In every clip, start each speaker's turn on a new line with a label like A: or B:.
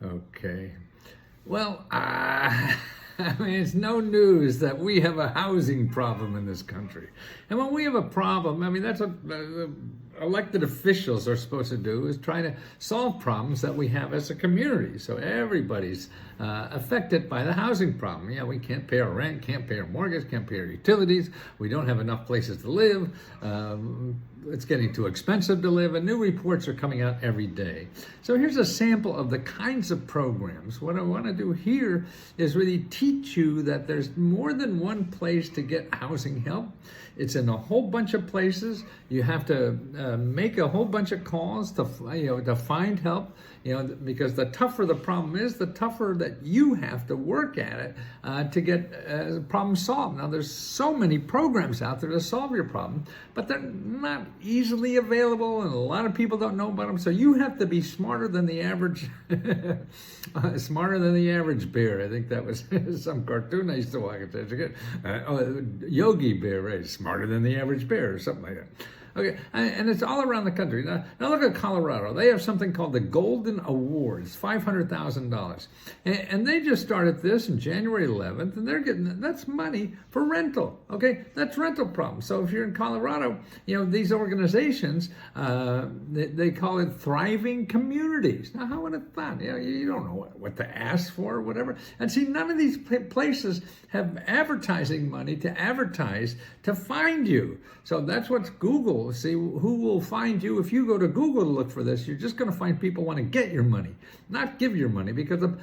A: Okay. Well, I mean, it's no news that we have a housing problem in this country. And when we have a problem, I mean, that's what elected officials are supposed to do, is try to solve problems that we have as a community. So everybody's affected by the housing problem. Yeah, we can't pay our rent, can't pay our mortgage, can't pay our utilities. We don't have enough places to live. It's getting too expensive to live, and new reports are coming out every day. So here's a sample of the kinds of programs. What I want to do here is really teach you that there's more than one place to get housing help. It's in a whole bunch of places. You have to make a whole bunch of calls to find help. Because the tougher the problem is, the tougher that you have to work at it to get the problem solved. Now, there's so many programs out there to solve your problem, but they're not easily available, and a lot of people don't know about them. So you have to be smarter than the average, smarter than the average bear. I think that was some cartoon I used to watch. Yogi Bear, right? Smarter than the average bear, or something like that. Okay, and it's all around the country. Now look at Colorado. They have something called the Golden Awards, $500,000. And they just started this on January 11th, and they're getting, that's money for rental, okay? That's rental problem. So if you're in Colorado, these organizations, they call it thriving communities. Now, how would it fun? You don't know what to ask for or whatever. And see, none of these places have advertising money to advertise to find you. So that's what's Google. See, who will find you? If you go to Google to look for this, you're just going to find people want to get your money, not give you money, because the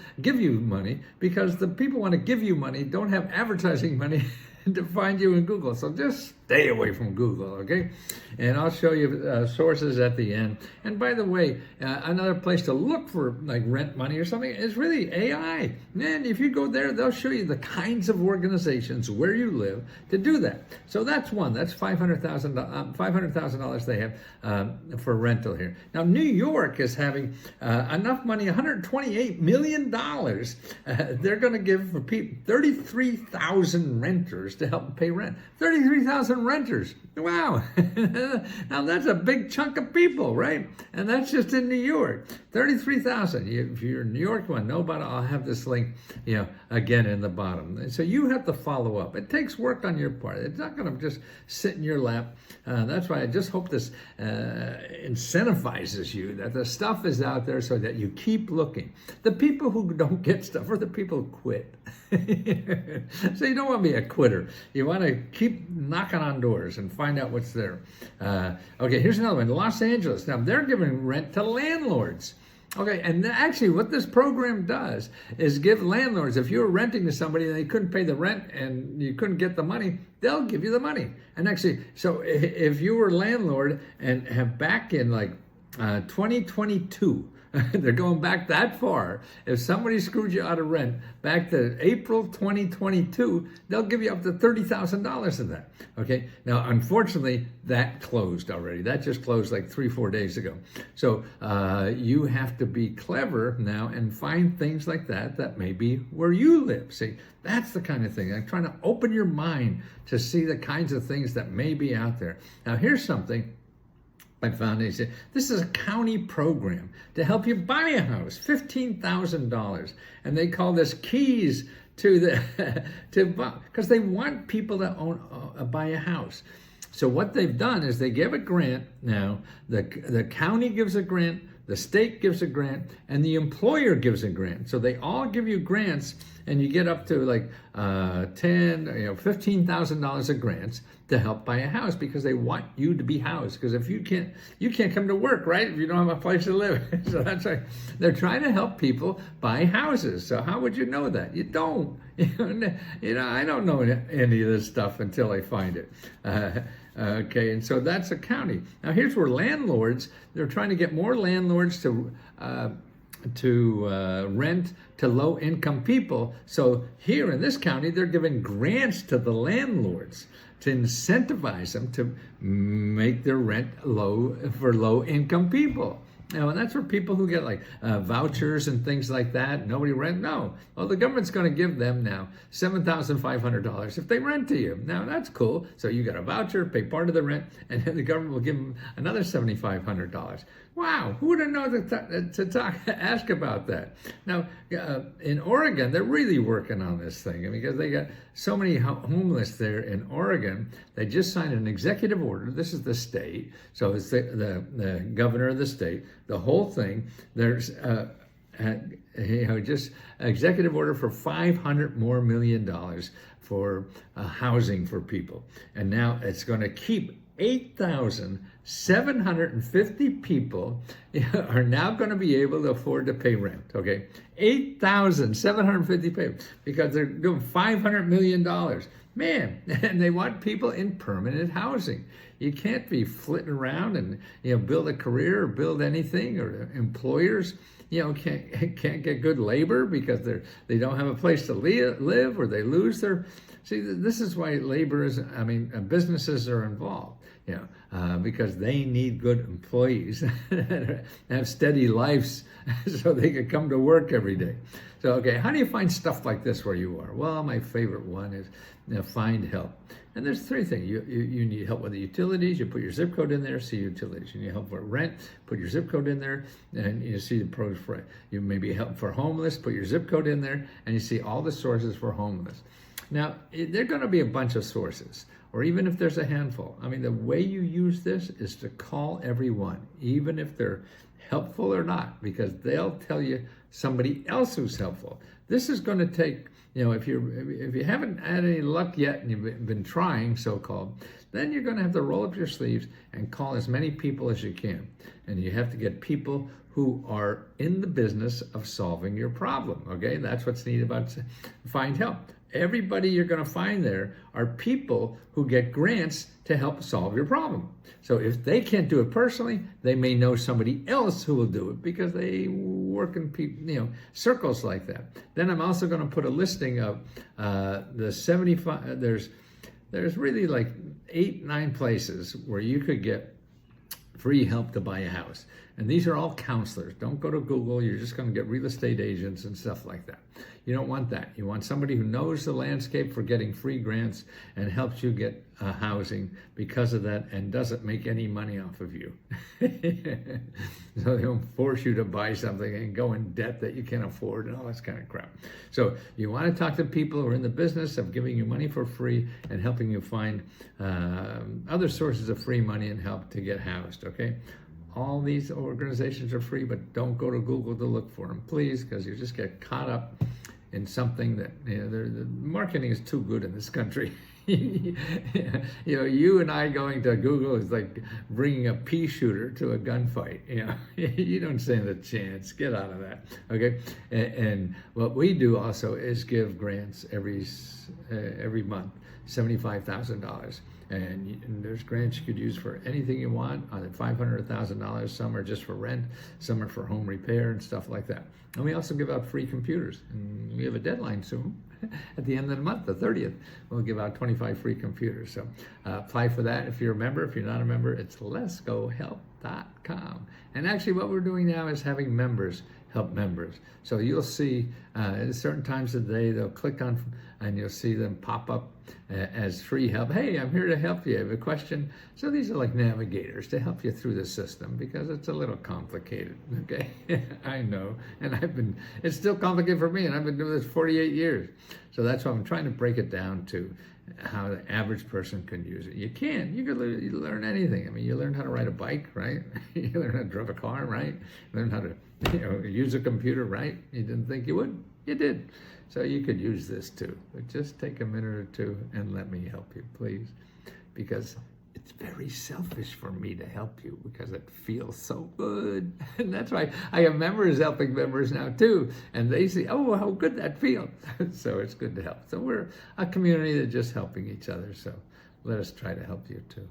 A: people want to give you money don't have advertising money to find you in Google. So just stay away from Google, okay? And I'll show you sources at the end. And by the way, another place to look for like rent money or something is really AI. And if you go there, they'll show you the kinds of organizations where you live to do that. So that's one. That's $500,000 they have for rental here. Now, New York is having enough money, $128 million. They're going to give for people 33,000 renters to help pay rent. 33,000 renters. Wow. Now that's a big chunk of people, right? And that's just in New York. 33,000. If you're in New York, you want to know about it, I'll have this link, again in the bottom. And so you have to follow up. It takes work on your part. It's not going to just sit in your lap. That's why I just hope this incentivizes you, that the stuff is out there so that you keep looking. The people who don't get stuff are the people who quit. So you don't want to be a quitter. You want to keep knocking on doors and find out what's there. Okay, here's another one. Los Angeles. Now, they're giving rent to landlords. Okay, and actually what this program does is give landlords, if you were renting to somebody and they couldn't pay the rent and you couldn't get the money, they'll give you the money. And actually, so if you were a landlord and have back in 2022, they're going back that far. If somebody screwed you out of rent back to April 2022, they'll give you up to $30,000 of that. Okay. Now, unfortunately, that closed already. That just closed like 3-4 days ago. So you have to be clever now and find things like that may be where you live. See, that's the kind of thing. I'm trying to open your mind to see the kinds of things that may be out there. Now, here's something I found. They said this is a county program to help you buy a house, $15,000, and they call this keys to the because they want people to buy a house. So what they've done is they give a grant. Now the county gives a grant, the state gives a grant, and the employer gives a grant. So they all give you grants, and you get up to like $15,000 of grants to help buy a house, because they want you to be housed. Because if you can't come to work, right? If you don't have a place to live. So that's why they're trying to help people buy houses. So how would you know that? You don't. I don't know any of this stuff until I find it. Okay, and so that's a county. Now here's where landlords, they're trying to get more landlords to rent to low-income people. So here in this county, they're giving grants to the landlords to incentivize them to make their rent low for low-income people. Now, and that's for people who get like vouchers and things like that. Nobody rent? No. Well, the government's going to give them now $7,500 if they rent to you. Now, that's cool. So you got a voucher, pay part of the rent, and then the government will give them another $7,500. Wow, who would have known ask about that? Now, in Oregon, they're really working on this thing because they got so many homeless there in Oregon. They just signed an executive order. This is the state, so it's the governor of the state. The whole thing. There's just executive order for $500 million more for housing for people, and now it's going to keep 8,750 people are now going to be able to afford to pay rent, okay? 8,750 people, because they're doing $500 million. Man, and they want people in permanent housing. You can't be flitting around and, build a career or build anything, or employers, can't get good labor because they don't have a place to live, or they lose their... See, this is why businesses are involved, because they need good employees that have steady lives so they can come to work every day. So, okay, how do you find stuff like this where you are? Well, my favorite one is find help. And there's three things. You need help with the utilities. You put your zip code in there, see utilities. You need help for rent, put your zip code in there, and you see the pros for it. You maybe help for homeless, put your zip code in there, and you see all the sources for homeless. Now, there are going to be a bunch of sources, or even if there's a handful. The way you use this is to call everyone, even if they're helpful or not, because they'll tell you somebody else who's helpful. This is going to take, if you haven't had any luck yet and you've been trying, so-called, then you're going to have to roll up your sleeves and call as many people as you can. And you have to get people who are in the business of solving your problem, okay? That's what's neat about Find Help. Everybody you're going to find there are people who get grants to help solve your problem. So if they can't do it personally, they may know somebody else who will do it because they work in circles like that. Then I'm also going to put a listing of the 75. There's really like 8-9 places where you could get free help to buy a house. And these are all counselors. Don't go to Google. You're just going to get real estate agents and stuff like that. You don't want that. You want somebody who knows the landscape for getting free grants and helps you get housing because of that and doesn't make any money off of you. So they don't force you to buy something and go in debt that you can't afford and all this kind of crap. So you want to talk to people who are in the business of giving you money for free and helping you find other sources of free money and help to get housed, okay? All these organizations are free, but don't go to Google to look for them, please, because you just get caught up in something that, the marketing is too good in this country. You and I going to Google is like bringing a pea shooter to a gunfight. You don't stand a chance. Get out of that, okay? And what we do also is give grants every month, $75,000. And there's grants you could use for anything you want, either $500 or $1,000. Some are just for rent, some are for home repair and stuff like that. And we also give out free computers. And we have a deadline soon. At the end of the month, the 30th, we'll give out 25 free computers. So apply for that if you're a member. If you're not a member, it's letsgohelp.com. And actually what we're doing now is having members help members. So you'll see at certain times of the day, they'll click on and you'll see them pop up as free help. Hey, I'm here to help you. I have a question. So these are like navigators to help you through the system because it's a little complicated, okay? I know, and it's still complicated for me, and I've been doing this 48 years. So that's why I'm trying to break it down to how the average person can use it. You can learn anything. You learn how to ride a bike, right? You learn how to drive a car, right? You learn how to use a computer, right? You didn't think you would? You did. So you could use this too. But just take a minute or two and let me help you, please. Because it's very selfish for me to help you because it feels so good. And that's why I have members helping members now too. And they say, oh, how good that feels. So it's good to help. So we're a community that's just helping each other. So let us try to help you too.